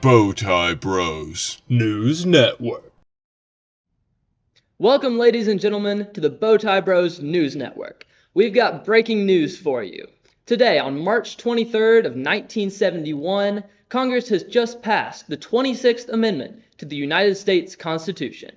Bowtie Bros News Network. Welcome, ladies and gentlemen, to the Bowtie Bros News Network. We've got breaking news for you. Today, on March 23rd of 1971, Congress has just passed the 26th Amendment to the United States Constitution.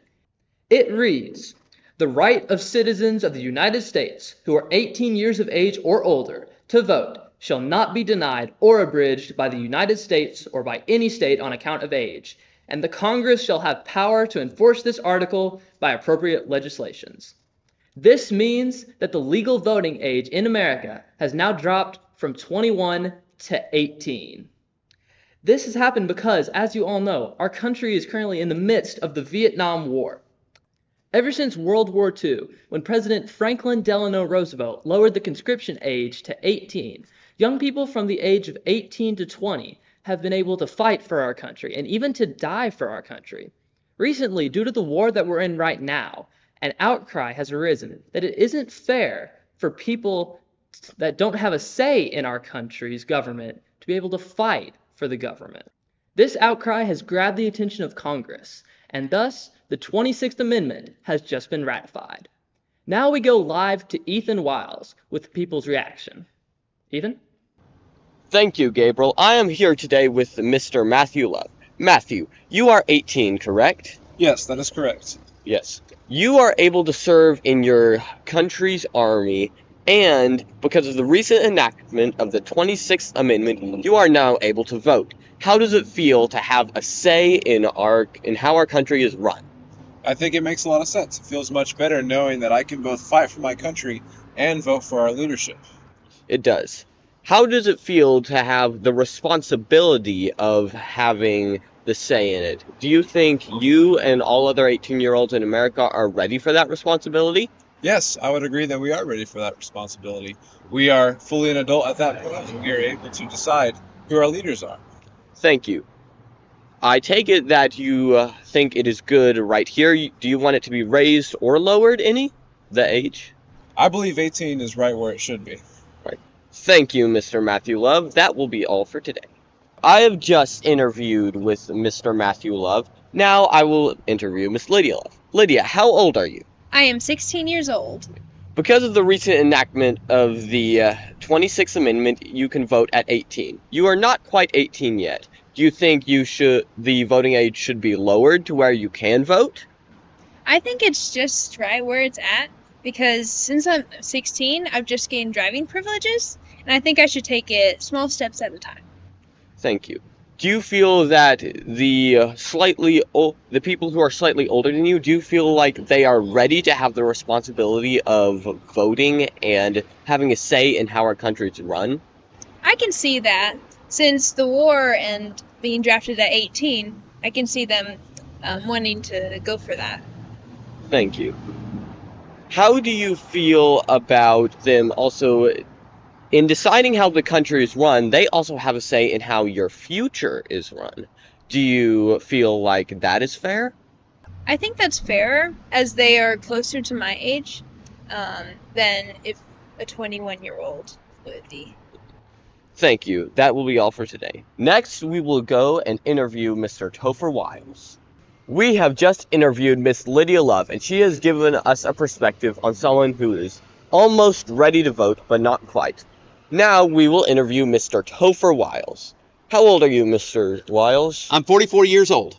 It reads, "The right of citizens of the United States who are 18 years of age or older to vote shall not be denied or abridged by the United States or by any state on account of age, and the Congress shall have power to enforce this article by appropriate legislations." This means that the legal voting age in America has now dropped from 21 to 18. This has happened because, as you all know, our country is currently in the midst of the Vietnam War. Ever since World War II, when President Franklin Delano Roosevelt lowered the conscription age to 18, young people from the age of 18 to 20 have been able to fight for our country and even to die for our country. Recently, due to the war that we're in right now, an outcry has arisen that it isn't fair for people that don't have a say in our country's government to be able to fight for the government. This outcry has grabbed the attention of Congress, and thus the 26th Amendment has just been ratified. Now we go live to Ethan Wiles with the people's reaction. Ethan? Thank you, Gabriel. I am here today with Mr. Matthew Love. Matthew, you are 18, correct? Yes, that is correct. Yes. You are able to serve in your country's army, and because of the recent enactment of the 26th Amendment, you are now able to vote. How does it feel to have a say in how our country is run? I think it makes a lot of sense. It feels much better knowing that I can both fight for my country and vote for our leadership. It does. How does it feel to have the responsibility of having the say in it? Do you think you and all other 18-year-olds in America are ready for that responsibility? Yes, I would agree that we are ready for that responsibility. We are fully an adult at that point, and we are able to decide who our leaders are. Thank you. I take it that you think it is good right here. Do you want it to be raised or lowered any? The age? I believe 18 is right where it should be. Right. Thank you, Mr. Matthew Love. That will be all for today. I have just interviewed with Mr. Matthew Love. Now I will interview Miss Lydia Love. Lydia, how old are you? I am 16 years old. Because of the recent enactment of the 26th Amendment, you can vote at 18. You are not quite 18 yet. Do you think the voting age should be lowered to where you can vote? I think it's just right where it's at, because since I'm 16, I've just gained driving privileges, and I think I should take it small steps at a time. Thank you. Do you feel that the people who are slightly older than you, do you feel like they are ready to have the responsibility of voting and having a say in how our country is run? I can see that. Since the war and being drafted at 18, I can see them wanting to go for that. Thank you. How do you feel about them also, in deciding how the country is run, they also have a say in how your future is run? Do you feel like that is fair? I think that's fair, as they are closer to my age than if a 21-year-old would be. Thank you. That will be all for today. Next, we will go and interview Mr. Topher Wiles. We have just interviewed Miss Lydia Love, and she has given us a perspective on someone who is almost ready to vote, but not quite. Now we will interview Mr. Topher Wiles. How old are you, Mr. Wiles? I'm 44 years old.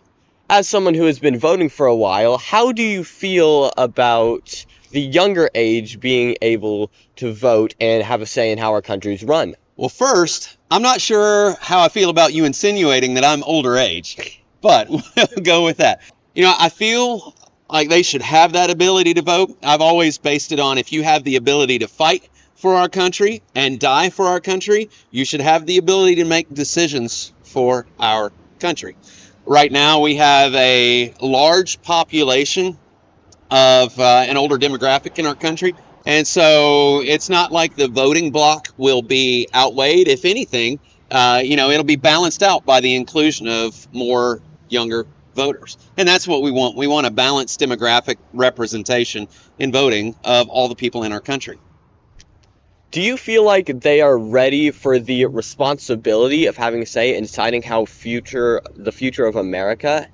As someone who has been voting for a while, how do you feel about the younger age being able to vote and have a say in how our country's run? Well, first, I'm not sure how I feel about you insinuating that I'm older age, but we'll go with that. You know, I feel like they should have that ability to vote. I've always based it on if you have the ability to fight for our country and die for our country, you should have the ability to make decisions for our country. Right now, we have a large population of an older demographic in our country. And so it's not like the voting block will be outweighed. If anything, it'll be balanced out by the inclusion of more younger voters. And that's what we want. We want a balanced demographic representation in voting of all the people in our country. Do you feel like they are ready for the responsibility of having a say in deciding how the future of America?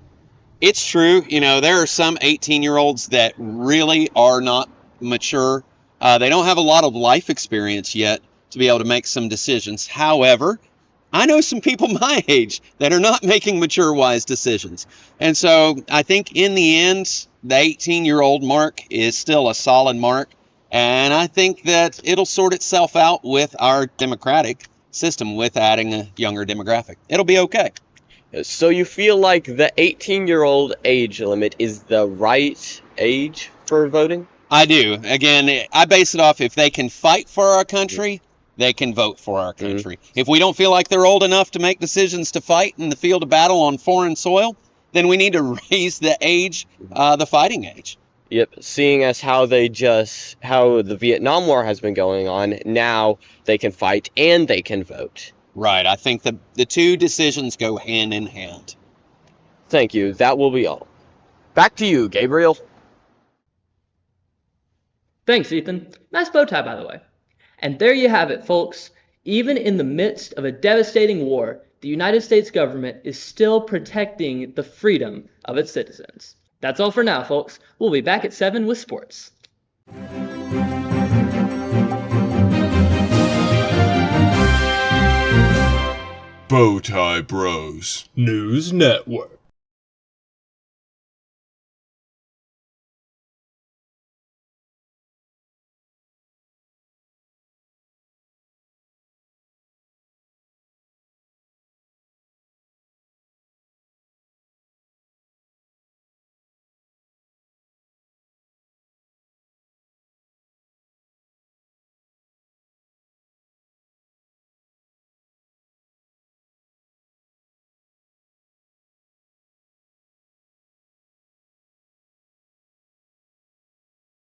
It's true. There are some 18-year-olds that really are not mature. They don't have a lot of life experience yet to be able to make some decisions. However, I know some people my age that are not making mature, wise decisions. And so I think in the end, the 18-year-old mark is still a solid mark. And I think that it'll sort itself out with our democratic system with adding a younger demographic. It'll be okay. So you feel like the 18-year-old age limit is the right age for voting? I do. Again, I base it off if they can fight for our country, they can vote for our country. If we don't feel like they're old enough to make decisions to fight in the field of battle on foreign soil, then we need to raise the age, the fighting age. Yep, seeing as how the Vietnam War has been going on, now they can fight and they can vote. Right, I think the two decisions go hand in hand. Thank you, that will be all. Back to you, Gabriel. Thanks, Ethan. Nice bow tie, by the way. And there you have it, folks. Even in the midst of a devastating war, the United States government is still protecting the freedom of its citizens. That's all for now, folks. We'll be back at 7 with sports. Bowtie Bros News Network.